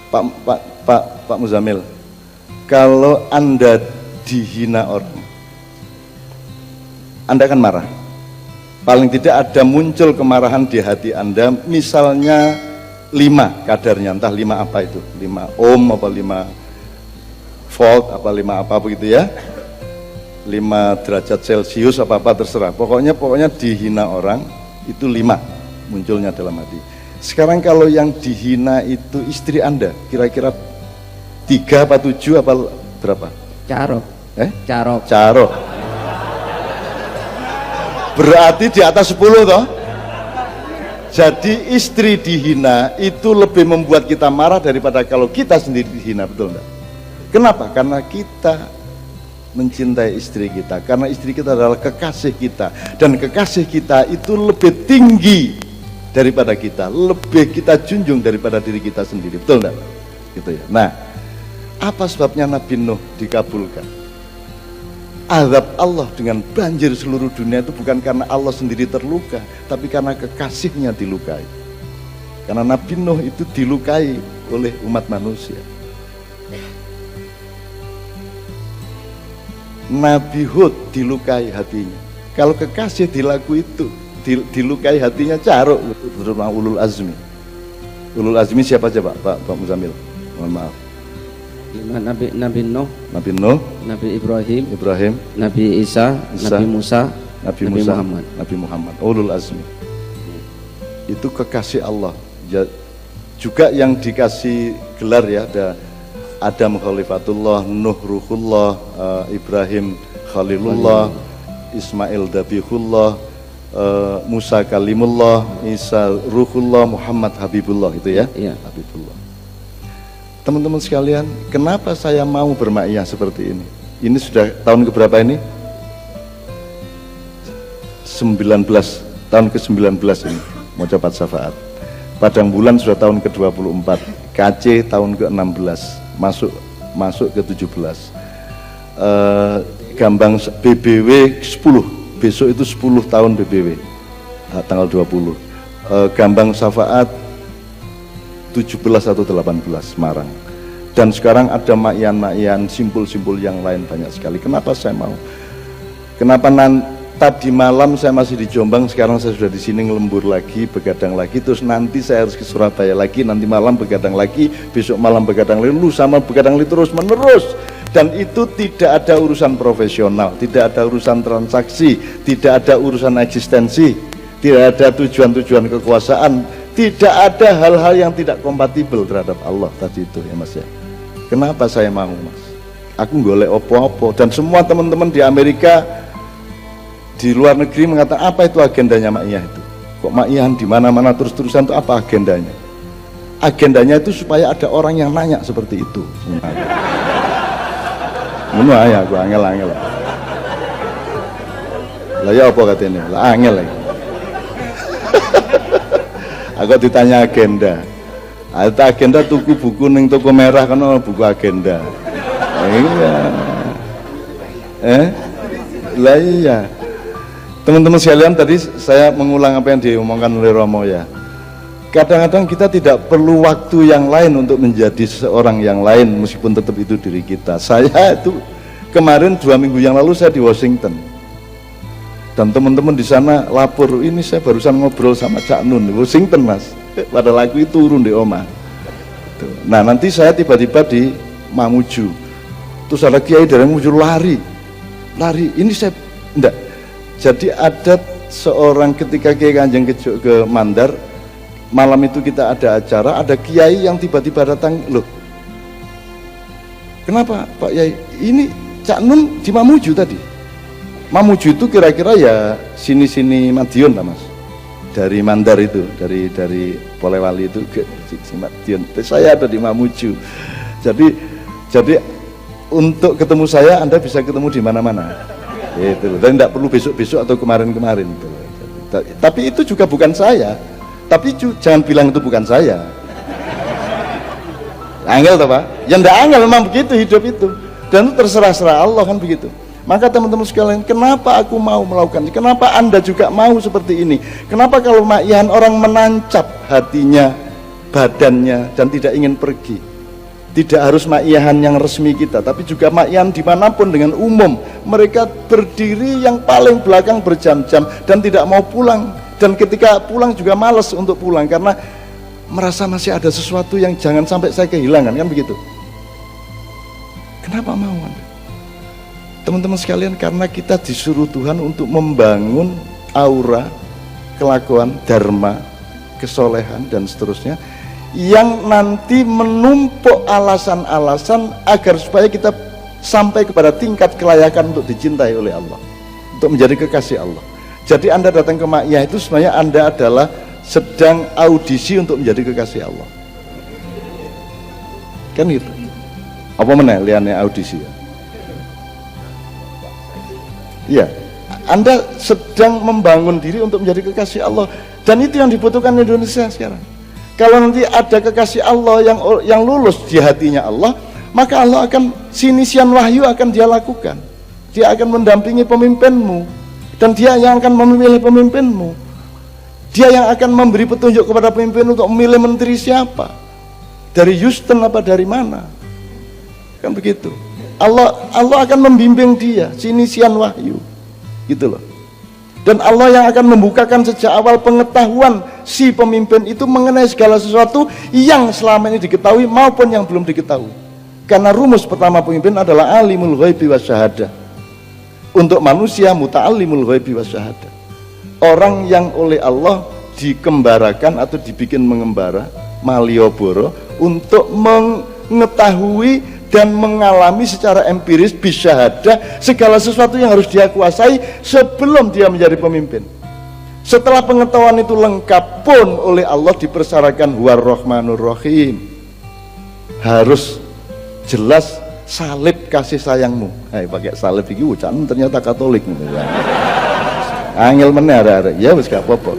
Pak Muzamil, kalau Anda dihina orang, Anda akan marah. Paling tidak ada muncul kemarahan di hati Anda, misalnya 5 kadarnya, entah 5 apa itu, 5 ohm apa 5 volt apa 5 apa begitu ya, 5 derajat Celcius apa terserah, pokoknya dihina orang itu 5 munculnya dalam hati. Sekarang kalau yang dihina itu istri Anda, kira-kira 3 apa 7 apa berapa? Carok. Carok. Carok. Berarti di atas 10 toh? Jadi istri dihina itu lebih membuat kita marah daripada kalau kita sendiri dihina, betul enggak? Kenapa? Karena kita mencintai istri kita, karena istri kita adalah kekasih kita, dan kekasih kita itu lebih tinggi daripada kita, lebih kita junjung daripada diri kita sendiri, betul enggak? Gitu ya. Nah, apa sebabnya Nabi Nuh dikabulkan? Azab Allah dengan banjir seluruh dunia itu bukan karena Allah sendiri terluka, tapi karena kekasihnya dilukai. Karena Nabi Nuh itu dilukai oleh umat manusia. Nabi Hud dilukai hatinya. Kalau kekasih dilaku itu, dilukai hatinya, caruk. Ulul azmi. Ulul azmi siapa aja Pak Muzamil? Mohon maaf. Nabi Nuh, Nabi Ibrahim, Nabi Isa, Nabi Musa, Nabi Muhammad. Ulul azmi. Itu kekasih Allah. Juga yang dikasih gelar ya, ada Adam Khalifatullah, Nuh Ruhullah, Ibrahim Khalilullah, Ismail Dabihullah, Musa Kalimullah, Isa Ruhullah, Muhammad Habibullah, itu ya? Iya. Habibullah. Teman-teman sekalian, kenapa saya mau bermaiyah seperti ini? Ini sudah tahun keberapa ini? 19, tahun ke-19 ini, mau cepat syafaat. Padang Bulan sudah tahun ke-24, KC tahun ke-16, masuk ke-17. Gambang BBW 10, besok itu 10 tahun BBW, tanggal 20. Gambang Syafaat 17 atau 18 Semarang. Dan sekarang ada ma'ian-ma'ian, simpul-simpul yang lain banyak sekali. Kenapa saya mau? Kenapa tadi malam saya masih di Jombang, sekarang saya sudah di sini ngelembur lagi, begadang lagi, terus nanti saya harus ke Surabaya lagi, nanti malam begadang lagi, besok malam begadang lagi, lusa malam begadang lagi, terus menerus. Dan itu tidak ada urusan profesional, tidak ada urusan transaksi, tidak ada urusan eksistensi, tidak ada tujuan-tujuan kekuasaan, tidak ada hal-hal yang tidak kompatibel terhadap Allah tadi itu ya Mas ya. Kenapa saya mau Mas? Aku golek opo-opo, dan semua teman-teman di Amerika, di luar negeri mengatakan apa itu agendanya Ma'iyah itu? Kok Ma'iyahan di mana-mana terus-terusan itu apa agendanya? Agendanya itu supaya ada orang yang nanya seperti itu. Ngono ae aku angel-angel. Lah ya apa katanya? Lah angel lagi. Aku ditanya agenda. Ada agenda tuku buku ning toko merah kan buku agenda. Iya. Lah iya. Teman-teman sekalian, tadi saya mengulang apa yang diomongkan oleh Romo ya. Kadang-kadang kita tidak perlu waktu yang lain untuk menjadi seorang yang lain, meskipun tetap itu diri kita. Saya itu kemarin 2 minggu yang lalu saya di Washington, dan teman-teman di sana lapor, ini saya barusan ngobrol sama Cak Nun di Washington Mas, padahal aku itu turun di Omah. Nah nanti saya tiba-tiba di Mamuju, terus ada kiai dari Mamuju lari, ini saya enggak. Jadi ada seorang ketika Kiai Kanjeng ke Mandar, malam itu kita ada acara, ada kiai yang tiba-tiba datang, loh kenapa Pak Yai, ini Cak Nun di Mamuju tadi. Mamuju itu kira-kira ya sini-sini Madiun lah Mas, dari Mandar itu, dari Polewali itu ke Madiun. Saya ada di Mamuju. Jadi untuk ketemu saya Anda bisa ketemu di mana-mana. Itu, dan tidak perlu besok-besok atau kemarin-kemarin. Tapi itu juga bukan saya. Tapi jangan bilang itu bukan saya. Angel toh Pak? Ya enggak angel, memang begitu hidup itu. Dan itu terserah-serah Allah kan begitu. Maka teman-teman sekalian, kenapa aku mau melakukan ini? Kenapa Anda juga mau seperti ini? Kenapa kalau ma'iyahan orang menancap hatinya, badannya, dan tidak ingin pergi? Tidak harus ma'iyahan yang resmi kita, tapi juga ma'iyahan dimanapun dengan umum. Mereka berdiri yang paling belakang berjam-jam dan tidak mau pulang. Dan ketika pulang juga malas untuk pulang karena merasa masih ada sesuatu yang jangan sampai saya kehilangan, kan begitu. Kenapa mau Anda? Teman-teman sekalian, karena kita disuruh Tuhan untuk membangun aura, kelakuan, dharma, kesolehan dan seterusnya, yang nanti menumpuk alasan-alasan agar supaya kita sampai kepada tingkat kelayakan untuk dicintai oleh Allah, untuk menjadi kekasih Allah. Jadi Anda datang ke Ma'iyah itu sebenarnya Anda adalah sedang audisi untuk menjadi kekasih Allah, kan gitu. Apa meneh liane audisi ya? Iya, Anda sedang membangun diri untuk menjadi kekasih Allah, dan itu yang dibutuhkan Indonesia sekarang. Kalau nanti ada kekasih Allah yang lulus di hatinya Allah, maka Allah akan, sinisian wahyu akan dia lakukan. Dia akan mendampingi pemimpinmu, dan dia yang akan memilih pemimpinmu. Dia yang akan memberi petunjuk kepada pemimpin untuk memilih menteri siapa, dari Houston apa dari mana, kan begitu. Allah akan membimbing dia, sinisian wahyu, gitu loh. Dan Allah yang akan membukakan sejak awal pengetahuan si pemimpin itu mengenai segala sesuatu yang selama ini diketahui maupun yang belum diketahui. Karena rumus pertama pemimpin adalah alimul ghaibi wasyahadah. Untuk manusia muta'allimul ghaibi wasyahadah. Orang yang oleh Allah dikembarakan atau dibikin mengembara, malioboro, untuk mengetahui dan mengalami secara empiris bisyahadah segala sesuatu yang harus dia kuasai sebelum dia menjadi pemimpin. Setelah pengetahuan itu lengkap pun oleh Allah dipersyaratkan huwar rahmanur rahim, harus jelas salib kasih sayangmu. Pakai salib iki ucapan ternyata Katolik ya. Angel meneh arek-arek ya wis gak apa-apa.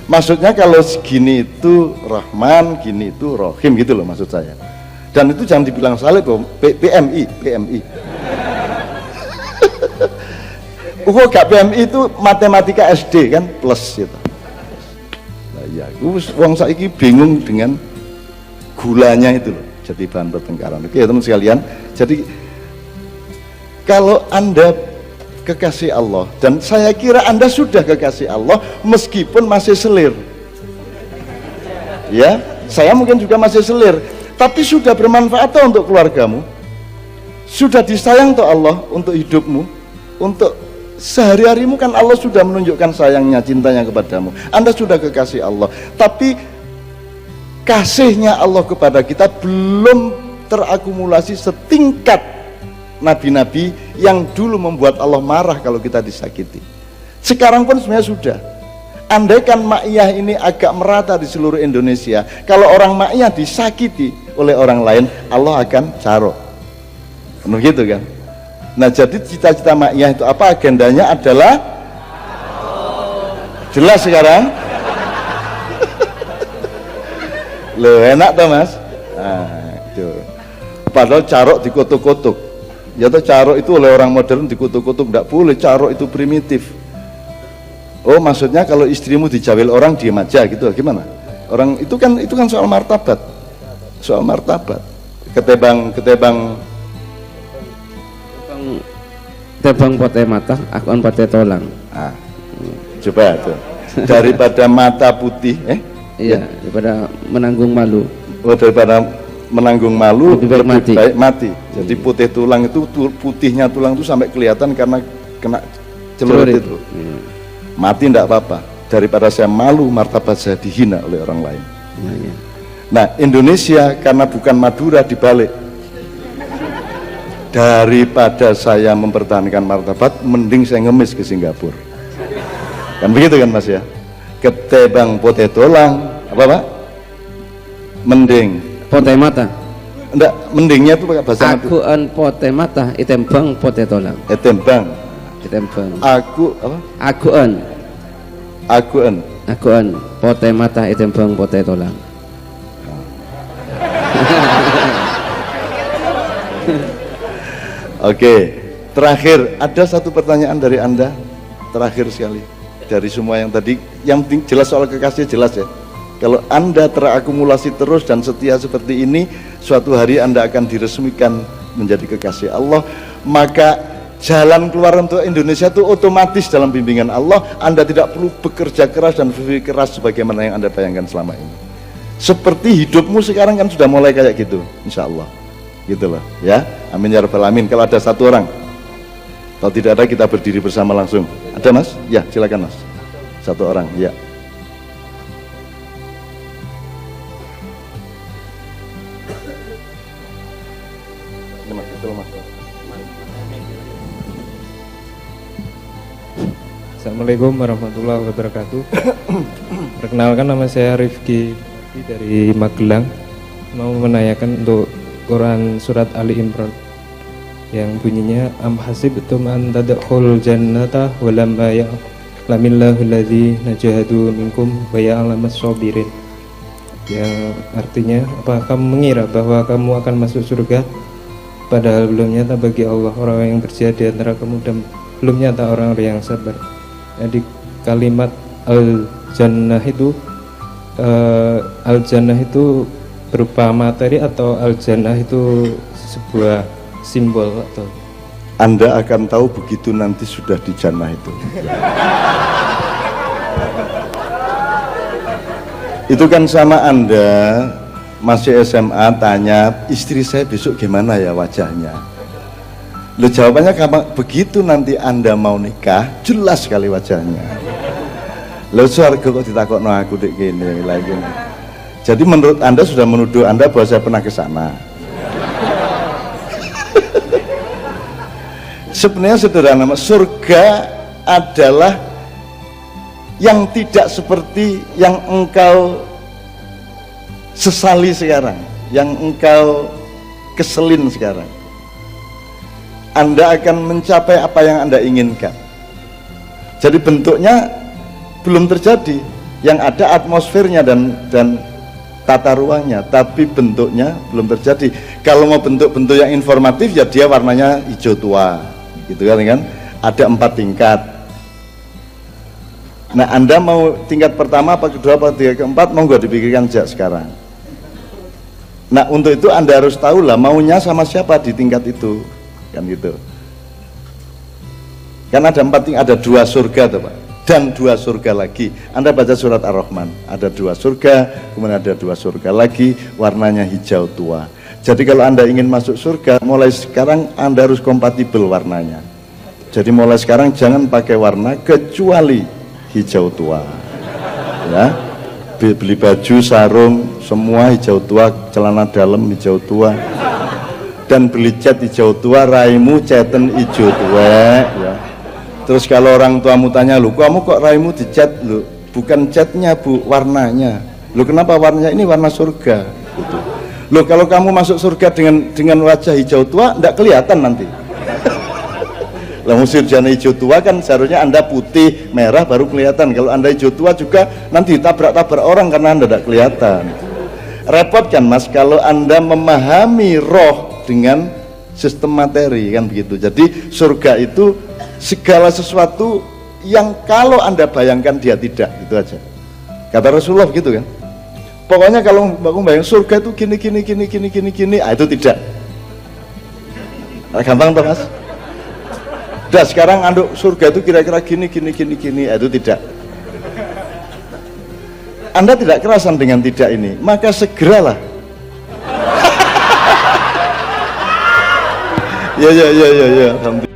Maksudnya kalau segini itu Rahman, gini itu Rahim gitu loh maksud saya. Dan itu jangan dibilang salib, PMI. Gak PMI itu matematika SD kan, plus gitu. Nah, ya, wong saiki bingung dengan gulanya itu loh, jadi bahan pertengkaran. Oke teman sekalian, jadi kalau Anda kekasih Allah, dan saya kira Anda sudah kekasih Allah meskipun masih selir. Ya, saya mungkin juga masih selir. Tapi sudah bermanfaat untuk keluargamu, sudah disayang toh Allah untuk hidupmu, untuk sehari-harimu kan Allah sudah menunjukkan sayangnya, cintanya kepadamu. Anda sudah kekasih Allah, tapi kasihnya Allah kepada kita belum terakumulasi setingkat nabi-nabi yang dulu membuat Allah marah kalau kita disakiti. Sekarang pun sebenarnya sudah. Andaikan Ma'iyah ini agak merata di seluruh Indonesia, kalau orang Ma'iyah disakiti oleh orang lain, Allah akan caro. Begitu kan? Nah, jadi cita-cita Ma'iyah itu apa? Agendanya adalah jelas sekarang. Loh, enak toh Mas? Nah, itu. Padahal carok dikutuk-kutuk. Ya toh, carok itu oleh orang modern dikutuk-kutuk, enggak boleh, carok itu primitif. Oh, maksudnya kalau istrimu dijawil orang diam aja gitu, gimana? Orang itu kan soal martabat. Soal martabat. Ketebang pote mata, akon pote tolang. Coba tuh. Daripada mata putih, iya, daripada menanggung malu. Oh, daripada menanggung malu lebih baik mati. Jadi putih tulang itu, putihnya tulang itu sampai kelihatan karena kena celurit itu. Mati enggak apa-apa, daripada saya malu martabat saya dihina oleh orang lain. Nah, Indonesia karena bukan Madura dibalik. Daripada saya mempertahankan martabat, mending saya ngemis ke Singapura. Kan begitu kan Mas ya? Ketebang pote tolang, apa Pak? Mending pote mata. Enggak, mendingnya itu pakai bahasa Aku an pote mata, itembang pote tolang. Itembang. Aku apa? Aku an pote mata itembang pote tolang. Oke, terakhir ada satu pertanyaan dari Anda, terakhir sekali dari semua yang tadi, yang jelas soal kekasih jelas ya. Kalau Anda terakumulasi terus dan setia seperti ini, suatu hari Anda akan diresmikan menjadi kekasih Allah, maka jalan keluar untuk Indonesia itu otomatis dalam bimbingan Allah. Anda tidak perlu bekerja keras dan berpikir keras sebagaimana yang Anda bayangkan selama ini. Seperti hidupmu sekarang kan sudah mulai kayak gitu, insya Allah. Gitu loh, ya. Amin ya rabbal alamin. Kalau ada satu orang, kalau tidak ada kita berdiri bersama langsung. Ada Mas? Ya, silakan Mas. Satu orang, ya. Assalamualaikum warahmatullahi wabarakatuh. Perkenalkan, nama saya Rifki dari Magelang. Mau menanyakan untuk Quran surat Ali Imran yang bunyinya am hasibtum an tadkhulul jannata wa lam ya'lamillahu allazi najahadu minkum wa ya'lamas sabirin. Yang artinya, apa kamu mengira bahwa kamu akan masuk surga padahal belum nyata bagi Allah orang yang berjihad di antara kamu dan belum nyata orang-orang yang sabar. Jadi kalimat al-jannah itu berupa materi atau al-jannah itu sebuah simbol atau? Anda akan tahu begitu nanti sudah di jannah itu. Itu kan sama Anda masih SMA tanya istri saya besok gimana ya wajahnya. Lo jawabannya begitu nanti Anda mau nikah jelas sekali wajahnya. Lo surga kok ditakokno aku dek gini lagi. Jadi menurut Anda sudah menuduh Anda bahwa saya pernah ke sana. Sebenarnya sederhana, surga adalah yang tidak seperti yang engkau sesali sekarang, yang engkau keselin sekarang. Anda akan mencapai apa yang Anda inginkan. Jadi bentuknya belum terjadi, yang ada atmosfernya dan tata ruangnya, tapi bentuknya belum terjadi. Kalau mau bentuk-bentuk yang informatif ya dia warnanya hijau tua, gitu kan? Ada 4 tingkat. Nah, Anda mau tingkat pertama, apa kedua, apa ketiga, keempat, mau nggak dipikirkan sejak sekarang. Nah, untuk itu Anda harus tahu lah maunya sama siapa di tingkat itu. Kan gitu. Kan ada 4 tingkat, ada 2 surga tuh Pak, dan 2 surga lagi. Anda baca surat Ar-Rahman, ada 2 surga, kemudian ada 2 surga lagi, warnanya hijau tua. Jadi kalau Anda ingin masuk surga, mulai sekarang Anda harus kompatibel warnanya. Jadi mulai sekarang jangan pakai warna kecuali hijau tua. Ya, beli baju, sarung, semua hijau tua, celana dalam hijau tua. Dan beli cat hijau tua, raimu ceten hijau tua, ya. Terus kalau orang tuamu tanya, lu kamu kok raimu dicat? Lu bukan catnya Bu, warnanya. Lu kenapa warnanya ini warna surga? Gitu. Lu kalau kamu masuk surga dengan wajah hijau tua, enggak kelihatan nanti. Lah surjana hijau tua kan seharusnya Anda putih merah baru kelihatan. Kalau Anda hijau tua juga nanti tabrak-tabrak orang karena Anda enggak kelihatan. Repot kan Mas kalau Anda memahami roh dengan sistem materi kan begitu. Jadi surga itu segala sesuatu yang kalau Anda bayangkan dia tidak, gitu aja. Kata Rasulullah gitu kan. Pokoknya kalau aku bayang surga itu gini, itu tidak. Gampang toh Mas? Udah sekarang anduk surga itu kira-kira gini, itu tidak. Anda tidak kerasan dengan tidak ini, maka segeralah. Ya, alhamdulillah.